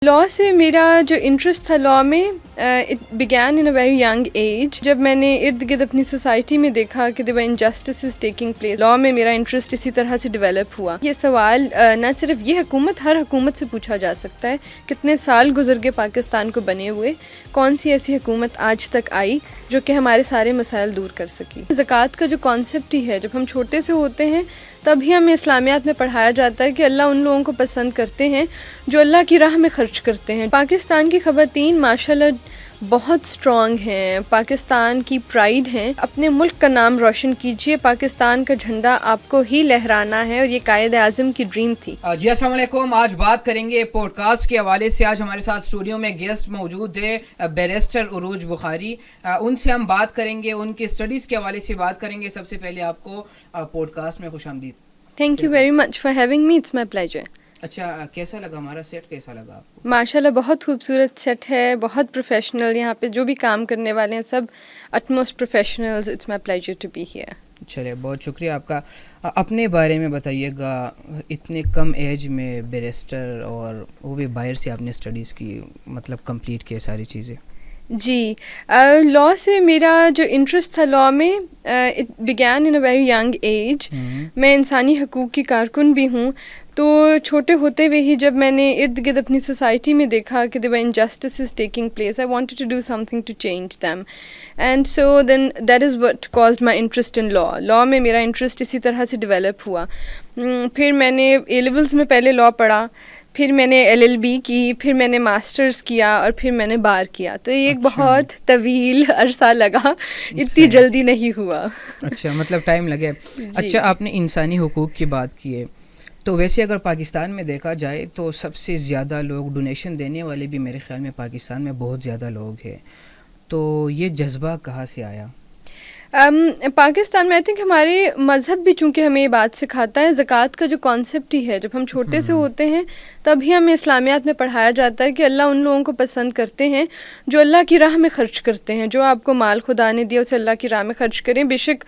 Law سے میرا جو انٹرسٹ تھا لاء میں it began in a very young age. جب میں نے ارد گرد اپنی سوسائٹی میں دیکھا کہ there were injustices taking place, law میں میرا انٹرسٹ اسی طرح سے ڈیولپ ہوا. یہ سوال نہ صرف یہ حکومت, ہر حکومت سے پوچھا جا سکتا ہے کتنے سال گزر گئے پاکستان کو بنے ہوئے, کون سی ایسی حکومت آج تک آئی جو کہ ہمارے سارے مسائل دور کر سکی. زکوٰۃ کا جو کانسیپٹ ہی ہے, جب ہم چھوٹے سے ہوتے ہیں تبھی ہمیں اسلامیات میں پڑھایا جاتا ہے کہ اللہ ان لوگوں کو پسند کرتے ہیں جو اللہ کی راہ میں خرچ کرتے ہیں. پاکستان کی خواتین ماشاءاللہ بہت اسٹرانگ ہیں, پاکستان کی پرائیڈ ہیں. اپنے ملک کا نام روشن کیجیے, پاکستان کا جھنڈا آپ کو ہی لہرانا ہے, اور یہ قائد اعظم کی ڈریم تھی. جی السلام علیکم. آج بات کریں گے پوڈ کاسٹ کے حوالے سے. آج ہمارے ساتھ اسٹوڈیو میں گیسٹ موجود ہے بیرسٹر عروج بخاری. ان سے ہم بات کریں گے, ان کے اسٹڈیز کے حوالے سے بات کریں گے. سب سے پہلے آپ کو پوڈ کاسٹ میں خوش آمدید. Thank you very much for having me, it's my pleasure. اچھا, کیسا لگا ہمارا سیٹ, کیسا لگا آپ کو؟ ماشاءاللہ بہت خوبصورت سیٹ ہے, بہت پروفیشنل. یہاں پہ جو بھی کام کرنے والے ہیں سب utmost professionals. It's my pleasure to be here. چلے, بہت شکریہ آپ کا. اپنے بارے میں بتائیے گا, اتنے کم ایج میں بیرسٹر, اور وہ بھی باہر سے آپ نے اسٹڈیز کی, مطلب کمپلیٹ کیے ساری چیزیں. جی, لاء سے میرا جو انٹرسٹ تھا لاء میں it began in a very young age. میں انسانی حقوق کی کارکن بھی ہوں, تو چھوٹے ہوتے ہوئے ہی جب میں نے ارد گرد اپنی سوسائٹی میں دیکھا کہ there were injustices taking place, I wanted to do something to change them, and so then that is what caused my interest in law. Law میں میرا انٹرسٹ اسی طرح سے ڈیولپ ہوا. پھر میں نے اے لیولس میں پہلے لاء پڑھا, پھر میں نے LLB کی, پھر میں نے ماسٹرز کیا, اور پھر میں نے بار کیا. تو یہ ایک بہت طویل عرصہ لگا, اتنی جلدی نہیں ہوا. اچھا, مطلب ٹائم لگے. اچھا, آپ نے انسانی حقوق کی بات کی ہے, تو ویسے اگر پاکستان میں دیکھا جائے تو سب سے زیادہ لوگ ڈونیشن دینے والے بھی میرے خیال میں پاکستان میں بہت زیادہ لوگ ہیں. تو یہ جذبہ کہاں سے آیا؟ پاکستان میں آئی تھنک ہمارے مذہب بھی چونکہ ہمیں یہ بات سکھاتا ہے, زکوٰۃ کا جو کانسیپٹ ہی ہے, جب ہم چھوٹے سے ہوتے ہیں تبھی ہمیں اسلامیات میں پڑھایا جاتا ہے کہ اللہ ان لوگوں کو پسند کرتے ہیں جو اللہ کی راہ میں خرچ کرتے ہیں. جو آپ کو مال خدا نے دیا اسے اللہ کی راہ میں خرچ کریں, بے شک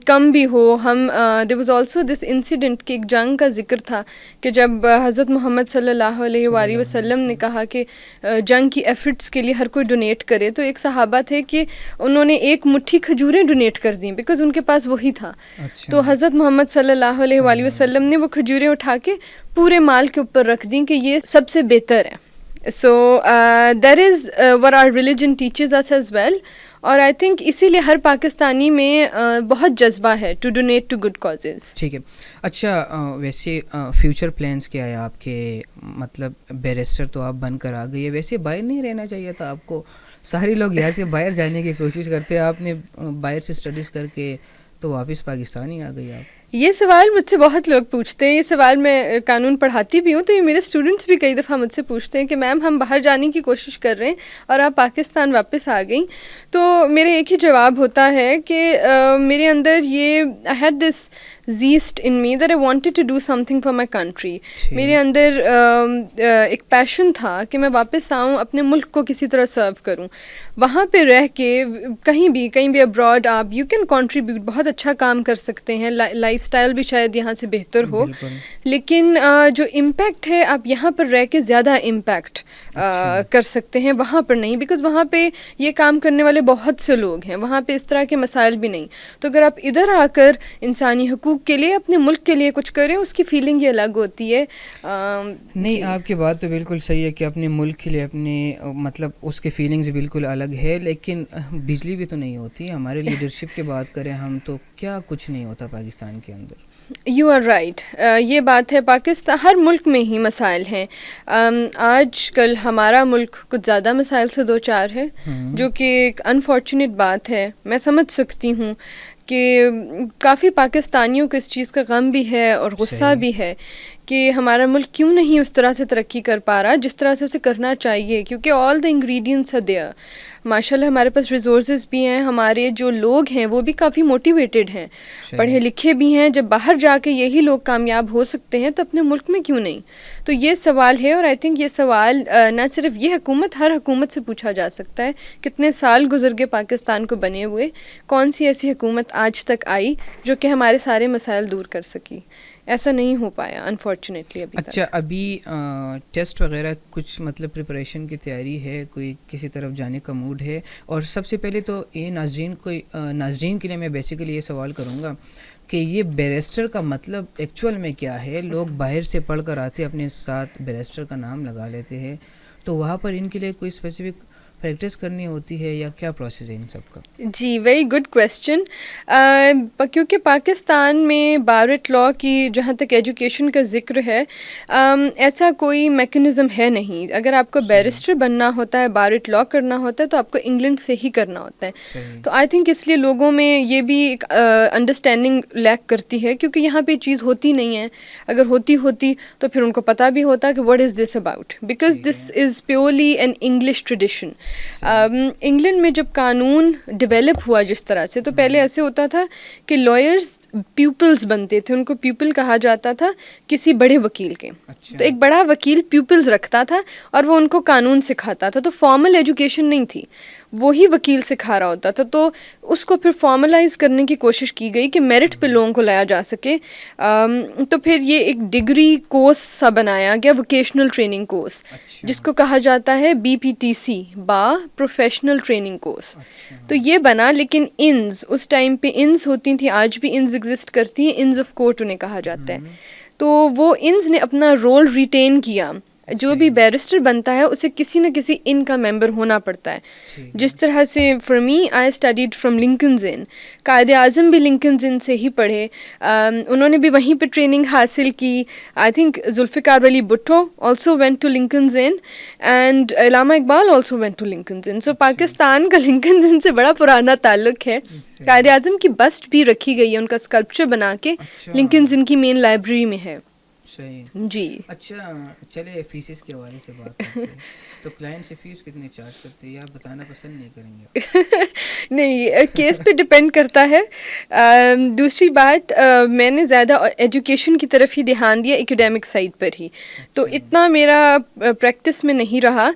کم بھی ہو. ہم there was also this incident کہ ایک جنگ کا ذکر تھا کہ جب حضرت محمد صلی اللہ علیہ وآلہ وسلم نے کہا کہ جنگ کی ایفرٹس کے لیے ہر کوئی ڈونیٹ کرے, تو ایک صحابہ تھے کہ انہوں نے ایک مٹھی کھجوریں ڈونیٹ کر دیں بیکاز ان کے پاس وہی تھا. تو حضرت محمد صلی اللہ علیہ وآلہ وسلم نے وہ کھجوریں اٹھا کے پورے مال کے اوپر رکھ دیں کہ یہ سب سے بہتر ہے. So that is what our religion teaches us as well. اور آئی تھنک اسی لیے ہر پاکستانی میں بہت جذبہ ہے to donate to good causes. ٹھیک ہے. اچھا, ویسے فیوچر پلانس کیا ہے آپ کے؟ مطلب بیرسٹر تو آپ بن کر آ گئی ہے, ویسے باہر نہیں رہنا چاہیے تھا آپ کو؟ سارے لوگ یہاں سے باہر جانے کی کوشش کرتے ہیں, آپ نے باہر سے اسٹڈیز کر کے تو واپس پاکستان ہی آ گئی آپ. یہ سوال مجھ سے بہت لوگ پوچھتے ہیں. یہ سوال میں قانون پڑھاتی بھی ہوں, تو یہ میرے اسٹوڈنٹس بھی کئی دفعہ مجھ سے پوچھتے ہیں کہ میم ہم باہر جانے کی کوشش کر رہے ہیں اور آپ پاکستان واپس آ گئیں. تو میرے ایک ہی جواب ہوتا ہے کہ میرے اندر یہ I had this zest in me that I wanted to do something for my country. میرے اندر ایک پیشن تھا کہ میں واپس آؤں, اپنے ملک کو کسی طرح سرو کروں. وہاں پہ رہ کے کہیں بھی ابراڈ آپ یو کین کنٹریبیوٹ, بہت اچھا کام کر سکتے ہیں. لائف اسٹائل بھی شاید یہاں سے بہتر ہو, لیکن جو امپیکٹ ہے آپ یہاں پر رہ کے زیادہ امپیکٹ کر سکتے ہیں, وہاں پر نہیں. بیکاز وہاں پہ یہ کام کرنے والے بہت سے لوگ ہیں, وہاں پہ اس طرح کے مسائل بھی نہیں. تو اگر آپ ادھر آ کر انسانی حقوق کے لیے, اپنے ملک کے لیے کچھ کریں, اس کی فیلنگ یہ الگ ہوتی ہے. نہیں, آپ کی بات تو بالکل صحیح ہے کہ اپنے ملک کے لیے اپنے مطلب اس کی فیلنگز بالکل الگ ہے, لیکن بجلی بھی تو نہیں ہوتی. ہمارے لیڈرشپ کی بات کریں ہم تو کیا کچھ نہیں ہوتا پاکستان کے اندر. یو آر رائٹ, یہ بات ہے. پاکستان ہر ملک میں ہی مسائل ہیں. آج کل ہمارا ملک کچھ زیادہ مسائل سے دو چار ہے, جو کہ ایک انفارچونیٹ بات ہے. میں سمجھ سکتی ہوں کہ کافی پاکستانیوں کو اس چیز کا غم بھی ہے اور غصہ بھی ہے کہ ہمارا ملک کیوں نہیں اس طرح سے ترقی کر پا رہا جس طرح سے اسے کرنا چاہیے, کیونکہ آل دا انگریڈینٹس آر دیئر. ماشاء اللہ ہمارے پاس ریسورسز بھی ہیں, ہمارے جو لوگ ہیں وہ بھی کافی موٹیویٹڈ ہیں, پڑھے لکھے بھی ہیں. جب باہر جا کے یہی لوگ کامیاب ہو سکتے ہیں تو اپنے ملک میں کیوں نہیں؟ تو یہ سوال ہے, اور آئی تھنک یہ سوال نہ صرف یہ حکومت, ہر حکومت سے پوچھا جا سکتا ہے کتنے سال گزر گئے پاکستان کو بنے ہوئے, کون سی ایسی حکومت آج تک آئی جو کہ ہمارے سارے مسائل دور کر سکی. ایسا نہیں ہو پایا انفارچونیٹلی ابھی تک. اچھا ابھی ٹیسٹ وغیرہ کچھ مطلب پریپریشن کی تیاری ہے, کوئی کسی طرف جانے کا موڈ ہے؟ اور سب سے پہلے تو یہ ناظرین کے لیے میں بیسیکلی یہ سوال کروں گا کہ یہ بیرسٹر کا مطلب ایکچوئل میں کیا ہے؟ لوگ باہر سے پڑھ کر آتے اپنے ساتھ بیرسٹر کا نام لگا لیتے ہیں, تو وہاں پر ان کے لیے کوئی اسپیسیفک پریکٹس کرنی ہوتی ہے یا کیا پروسیس ہے ان سب کا؟ جی ویری گڈ کویسچن. کیونکہ پاکستان میں بار ایٹ لاء کی جہاں تک ایجوکیشن کا ذکر ہے, ایسا کوئی میکنزم ہے نہیں. اگر آپ کو بیرسٹر بننا ہوتا ہے, بار ایٹ لاء کرنا ہوتا ہے, تو آپ کو انگلینڈ سے ہی کرنا ہوتا ہے. تو آئی تھنک اس لیے لوگوں میں یہ بھی ایک انڈرسٹینڈنگ لیک کرتی ہے, کیونکہ یہاں پہ چیز ہوتی نہیں ہے. اگر ہوتی تو پھر ان کو پتہ بھی ہوتا کہ what is this about, because this is purely an English tradition. England میں جب قانون ڈیولپ ہوا جس طرح سے, تو پہلے ایسے ہوتا تھا کہ لائرز پیپلز بنتے تھے, ان کو پیپل کہا جاتا تھا کسی بڑے وکیل کے. تو ایک بڑا وکیل پیپلز رکھتا تھا اور وہ ان کو قانون سکھاتا تھا. تو فارمل ایجوکیشن نہیں تھی, وہی وکیل سکھا رہا ہوتا تھا. تو اس کو پھر فارملائز کرنے کی کوشش کی گئی کہ میرٹ پہ لوگوں کو لایا جا سکے. تو پھر یہ ایک ڈگری کورس سا بنایا گیا, ووکیشنل ٹریننگ کورس, جس کو کہا جاتا ہے BPTC, با پروفیشنل ٹریننگ کورس. تو یہ بنا, لیکن انز اس ٹائم پہ انز ہوتی تھیں, آج بھی انز ایگزسٹ کرتی ہیں, انز آف کورٹ انہیں کہا جاتا ہے. تو وہ انز نے اپنا رول ریٹین کیا. جو بھی بیرسٹر بنتا ہے اسے کسی نہ کسی ان کا ممبر ہونا پڑتا ہے. جس طرح سے for me I studied from Lincoln's Inn, Quaid Azam بھی لنکنز ان سے ہی پڑھے, انہوں نے بھی وہیں پہ ٹریننگ حاصل کی. I think Zulfikar Ali Bhutto also went to Lincoln's Inn, and Allama Iqbal also went to Lincoln's Inn. So Pakistan کا لنکنز ان سے بڑا پرانا تعلق ہے. قائد اعظم کی بسٹ بھی رکھی گئی ہے, ان کا اسکلپچر بنا کے لنکنز ان کی مین لائبریری میں ہے. صحیح جی. اچھا چلے فیسز کے حوالے سے بات کرتے ہیں. تو کلائنٹ سے فیس کتنے چارج کرتے ہیں, یا بتانا پسند نہیں کریں گے؟ نہیں, کیس پہ ڈپینڈ کرتا ہے. دوسری بات, میں نے زیادہ ایجوکیشن کی طرف ہی دھیان دیا, ایکیڈیمک سائڈ پر ہی, تو اتنا میرا پریکٹس میں نہیں رہا.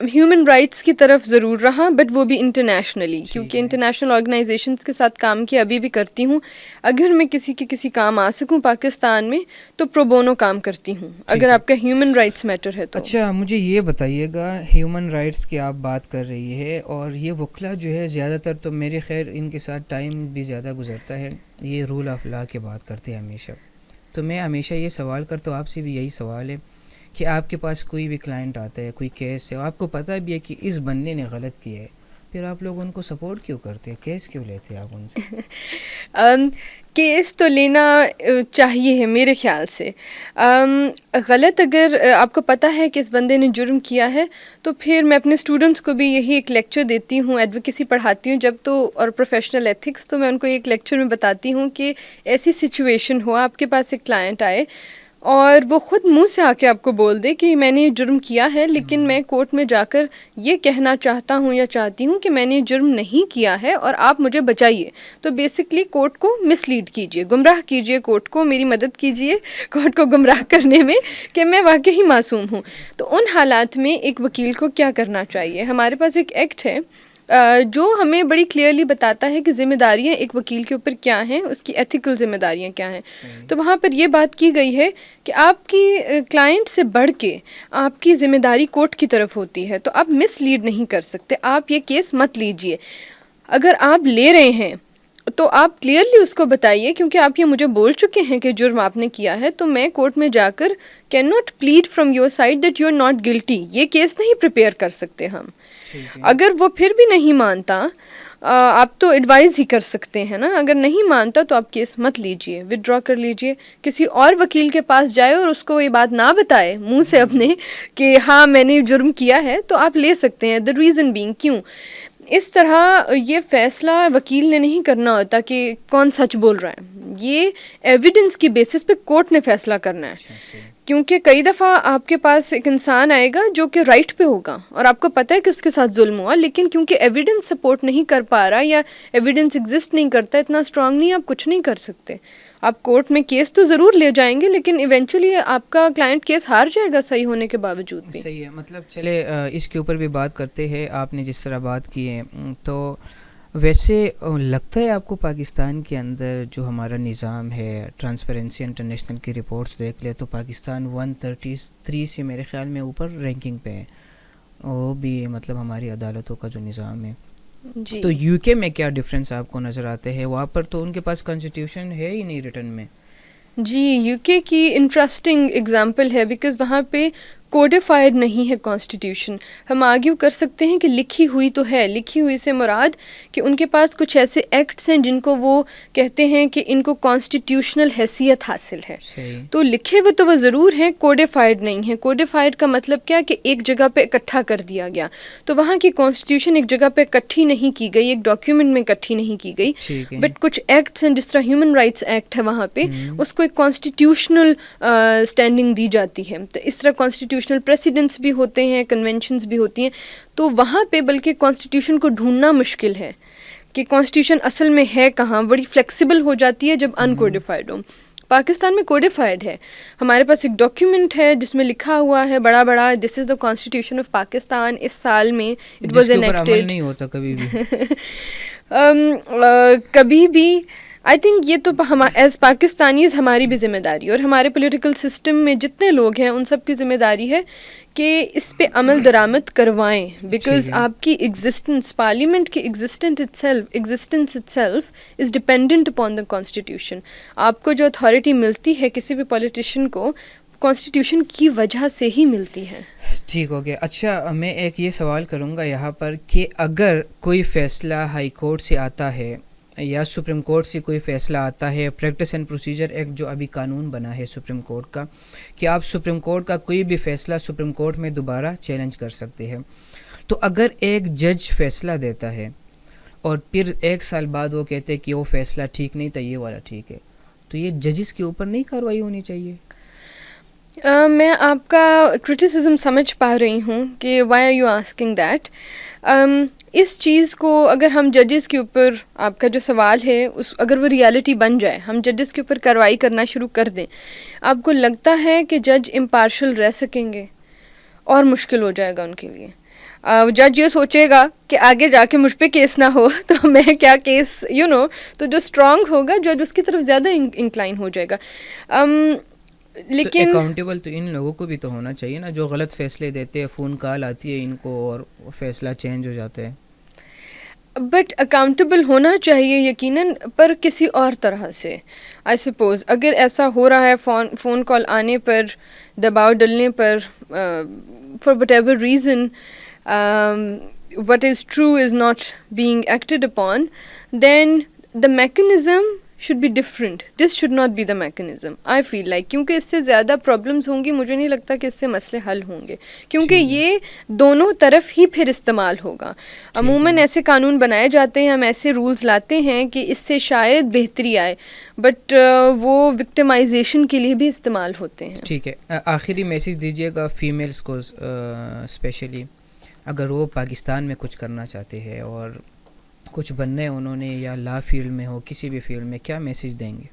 ہیومن رائٹس کی طرف ضرور رہا, بٹ وہ بھی انٹرنیشنلی, کیونکہ انٹرنیشنل آرگنائزیشنس کے ساتھ کام کیا, ابھی بھی کرتی ہوں. اگر میں کسی کام آ سکوں پاکستان میں تو پرو بونو کام کرتی ہوں, اگر آپ کا ہیومن رائٹس میٹر ہے تو. اچھا مجھے یہ بتائیے گا, ہیومن رائٹس کی آپ بات کر رہی ہے, اور یہ وکلا جو ہے زیادہ تر, تو میرے خیر ان کے ساتھ ٹائم بھی زیادہ گزرتا ہے, یہ رول آف لا کی بات کرتے ہیں ہمیشہ. تو میں ہمیشہ یہ سوال کرتا ہوں, آپ سے بھی یہی سوال ہے کہ آپ کے پاس کوئی بھی کلائنٹ آتا ہے, کوئی کیس ہے, اور آپ کو پتہ بھی ہے کہ اس بندے نے غلط کیا ہے, پھر آپ لوگ ان کو سپورٹ کیوں کرتے ہیں, کیس کیوں لیتے ہیں آپ ان سے؟ کیس تو لینا چاہیے ہے میرے خیال سے. غلط اگر آپ کو پتہ ہے کہ اس بندے نے جرم کیا ہے, تو پھر میں اپنے اسٹوڈنٹس کو بھی یہی ایک لیکچر دیتی ہوں, ایڈوکیسی پڑھاتی ہوں جب تو, اور پروفیشنل ایتھکس, تو میں ان کو ایک لیکچر میں بتاتی ہوں کہ ایسی سچویشن ہو, آپ کے پاس ایک کلائنٹ آئے اور وہ خود منہ سے آ کے آپ کو بول دے کہ میں نے یہ جرم کیا ہے, لیکن میں کورٹ میں جا کر یہ کہنا چاہتا ہوں یا چاہتی ہوں کہ میں نے یہ جرم نہیں کیا ہے اور آپ مجھے بچائیے. تو بیسکلی کورٹ کو مس لیڈ کیجیے, گمراہ کیجیے کورٹ کو, میری مدد کیجیے کورٹ کو گمراہ کرنے میں کہ میں واقعی معصوم ہوں. تو ان حالات میں ایک وکیل کو کیا کرنا چاہیے؟ ہمارے پاس ایک ایکٹ ہے جو ہمیں بڑی کلیئرلی بتاتا ہے کہ ذمہ داریاں ایک وکیل کے اوپر کیا ہیں, اس کی ایتھیکل ذمہ داریاں کیا ہیں. تو وہاں پر یہ بات کی گئی ہے کہ آپ کی کلائنٹ سے بڑھ کے آپ کی ذمہ داری کورٹ کی طرف ہوتی ہے, تو آپ مس لیڈ نہیں کر سکتے. آپ یہ کیس مت لیجئے. اگر آپ لے رہے ہیں تو آپ کلیئرلی اس کو بتائیے, کیونکہ آپ یہ مجھے بول چکے ہیں کہ جرم آپ نے کیا ہے, تو میں کورٹ میں جا کر can not plead from your side that you are not guilty. یہ کیس نہیں پریپیئر کر سکتے ہم. اگر وہ پھر بھی نہیں مانتا, آپ تو ایڈوائز ہی کر سکتے ہیں نا. اگر نہیں مانتا تو آپ کیس مت لیجئے, ودرا کر لیجئے, کسی اور وکیل کے پاس جائے اور اس کو یہ بات نہ بتائے منہ سے اپنے کہ ہاں میں نے جرم کیا ہے, تو آپ لے سکتے ہیں. دا ریزن بینگ کیوں. اس طرح یہ فیصلہ وکیل نے نہیں کرنا ہوتا کہ کون سچ بول رہا ہے, یہ ایویڈنس کی بیسس پہ کورٹ نے فیصلہ کرنا ہے. کیونکہ کئی دفعہ آپ کے پاس ایک انسان آئے گا جو کہ رائٹ پہ ہوگا اور آپ کو پتہ ہے کہ اس کے ساتھ ظلم ہوا, لیکن کیونکہ ایویڈنس سپورٹ نہیں کر پا رہا یا ایویڈنس ایگزسٹ نہیں کرتا, اتنا اسٹرانگ نہیں, آپ کچھ نہیں کر سکتے. آپ کورٹ میں کیس تو ضرور لے جائیں گے, لیکن ایونچولی آپ کا کلائنٹ کیس ہار جائے گا صحیح ہونے کے باوجود بھی. صحیح ہے. مطلب چلے اس کے اوپر بھی بات کرتے ہیں. آپ نے جس طرح بات کی ہے, تو ویسے لگتا ہے آپ کو پاکستان کے اندر جو ہمارا نظام ہے، ٹرانسپیرنسی انٹرنیشنل کی رپورٹس دیکھ لے تو پاکستان 133 سے میرے خیال میں اوپر رینکنگ پہ ہے، وہ بھی مطلب ہماری عدالتوں کا جو نظام ہے. جی تو یو کے میں کیا ڈفرینس آپ کو نظر آتے ہیں؟ وہاں پر تو ان کے پاس کانسٹیٹیوشن ہے ہی نہیں ریٹن میں. جی یو کے کی انٹرسٹنگ اگزامپل ہے بیکاز وہاں پہ کوڈیفائڈ نہیں ہے کانسٹیٹیوشن. ہم آرگیو کر سکتے ہیں کہ لکھی ہوئی تو ہے، لکھی ہوئی سے مراد کہ ان کے پاس کچھ ایسے ایکٹس ہیں جن کو وہ کہتے ہیں کہ ان کو کانسٹیٹیوشنل حیثیت حاصل ہے. صحیح. تو لکھے ہوئے تو وہ ضرور ہیں، کوڈیفائڈ نہیں ہے. کوڈیفائڈ کا مطلب کیا کہ ایک جگہ پہ اکٹھا کر دیا گیا. تو وہاں کی کانسٹیٹیوشن ایک جگہ پہ اکٹھی نہیں کی گئی، ایک ڈاکیومنٹ میں اکٹھی نہیں کی گئی، ٹھیک ہے. بٹ کچھ ایکٹس ہیں جس طرح ہیومن رائٹس ایکٹ ہے وہاں پہ اس کو ایک کانسٹیٹیوشنل اسٹینڈنگ دی جاتی ہے. تو اس طرح کانسٹیٹیوشنل پریسیڈنٹس بھی ہوتے ہیں، کنونشنز بھی ہوتی ہیں. تو وہاں پہ بلکہ کانسٹیٹیوشن کو ڈھونڈنا مشکل ہے کہ کانسٹیٹیوشن اصل میں ہے کہاں، بڑی فلیکسیبل ہو جاتی ہے جب ان کوڈیفائڈ ہو. پاکستان میں کوڈیفائڈ ہے. ہمارے پاس ایک ڈاکیومنٹ ہے جس میں لکھا ہوا ہے بڑا بڑا، دس از دا کانسٹیٹیوشن آف پاکستان. اس سال میں اٹ واز انیکٹڈ. نہیں ہوتا کبھی بھی. کبھی بھی آئی تھنک یہ تو ایز پاکستانیز ہماری بھی ذمہ داری اور ہمارے پولیٹیکل سسٹم میں جتنے لوگ ہیں ان سب کی ذمہ داری ہے کہ اس پہ عمل درآمد کروائیں. بیکاز آپ کی ایگزسٹنس، پارلیمنٹ کی existence it self is dependent upon the constitution. آپ کو جو اتھارٹی ملتی ہے کسی بھی پولیٹیشین کو کانسٹیٹیوشن کی وجہ سے ہی ملتی ہے. ٹھیک ہو گیا. اچھا میں ایک یہ سوال کروں گا یہاں پر کہ اگر کوئی فیصلہ ہائی کورٹ سے آتا ہے یا سپریم کورٹ سے کوئی فیصلہ آتا ہے، پریکٹس اینڈ پروسیجر ایکٹ جو ابھی قانون بنا ہے سپریم کورٹ کا کہ آپ سپریم کورٹ کا کوئی بھی فیصلہ سپریم کورٹ میں دوبارہ چیلنج کر سکتے ہیں، تو اگر ایک جج فیصلہ دیتا ہے اور پھر 1 سال بعد وہ کہتے ہیں کہ وہ فیصلہ ٹھیک نہیں تھا، یہ والا ٹھیک ہے، تو یہ ججز کے اوپر نہیں کارروائی ہونی چاہیے؟ میں آپ کا کرٹیسزم سمجھ پا رہی ہوں کہ why are you asking that. اس چیز کو اگر ہم ججز کے اوپر، آپ کا جو سوال ہے اگر وہ ریالٹی بن جائے، ہم ججز کے اوپر کارروائی کرنا شروع کر دیں، آپ کو لگتا ہے کہ جج امپارشل رہ سکیں گے؟ اور مشکل ہو جائے گا ان کے لیے. جج یہ سوچے گا کہ آگے جا کے مجھ پہ کیس نہ ہو تو میں کیا کیس تو جو اسٹرانگ ہوگا جج اس کی طرف زیادہ انکلائن ہو جائے گا. لیکن اکاؤنٹیبل تو ان لوگوں کو بھی تو ہونا چاہیے نا جو غلط فیصلے دیتے ہیں، فون کال آتی ہے ان کو اور فیصلہ چینج ہو جاتا ہے. بٹ اکاؤنٹیبل ہونا چاہیے یقیناً، پر کسی اور طرح سے. آئی سپوز اگر ایسا ہو رہا ہے فون کال آنے پر، دباؤ ڈلنے پر، for whatever reason what is true is not being acted upon, then the mechanism should be different. This should not be the mechanism, I feel like. کیونکہ اس سے زیادہ پرابلمس ہوں گی، مجھے نہیں لگتا کہ اس سے مسئلے حل ہوں گے، کیونکہ یہ دونوں طرف ہی پھر استعمال ہوگا. عموماً ایسے قانون بنائے جاتے ہیں، ہم ایسے رولز لاتے ہیں کہ اس سے شاید بہتری آئے، بٹ وہ وکٹمائزیشن کے لیے بھی استعمال ہوتے ہیں. ٹھیک ہے، آخری میسیج دیجیے گا فیمیلز کو اسپیشلی، اگر وہ پاکستان میں کچھ کرنا چاہتے ہیں اور کچھ بننا ہے انہوں نے، یا لا فیلڈ میں ہو، کسی بھی فیلڈ میں، کیا میسیج دیں گے؟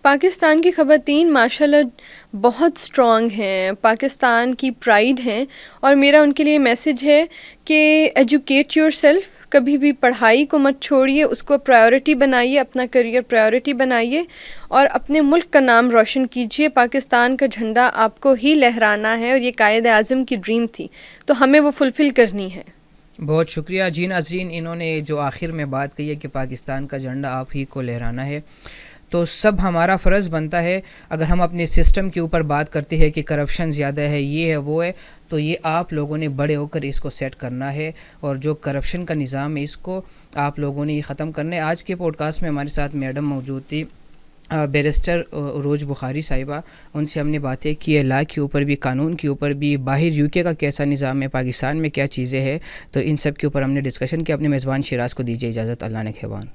پاکستان کی خواتین ماشاءاللہ بہت اسٹرانگ ہیں، پاکستان کی پرائیڈ ہیں، اور میرا ان کے لیے میسیج ہے کہ ایجوکیٹ یور سیلف. کبھی بھی پڑھائی کو مت چھوڑیے، اس کو پرائیورٹی بنائیے، اپنا کریئر پرائیورٹی بنائیے، اور اپنے ملک کا نام روشن کیجیے. پاکستان کا جھنڈا آپ کو ہی لہرانا ہے، اور یہ قائد اعظم کی ڈریم تھی، تو ہمیں وہ فلفل کرنی ہے. بہت شکریہ جی ناظرین، انہوں نے جو آخر میں بات کہی ہے کہ پاکستان کا جھنڈا آپ ہی کو لہرانا ہے، تو سب ہمارا فرض بنتا ہے، اگر ہم اپنے سسٹم کے اوپر بات کرتے ہیں کہ کرپشن زیادہ ہے، یہ ہے وہ ہے، تو یہ آپ لوگوں نے بڑے ہو کر اس کو سیٹ کرنا ہے، اور جو کرپشن کا نظام ہے اس کو آپ لوگوں نے ختم کرنا ہے. آج کے پوڈ کاسٹ میں ہمارے ساتھ میڈم موجود تھی، بیرسٹر عروج بخاری صاحبہ. ان سے ہم نے باتیں کی ہے لا کے اوپر بھی، قانون کے اوپر بھی، باہر یو کے کا کیسا نظام ہے، پاکستان میں کیا چیزیں ہیں، تو ان سب کے اوپر ہم نے ڈسکشن کیا. اپنے میزبان شیراز کو دیجیے اجازت. اللہ نے خیبان.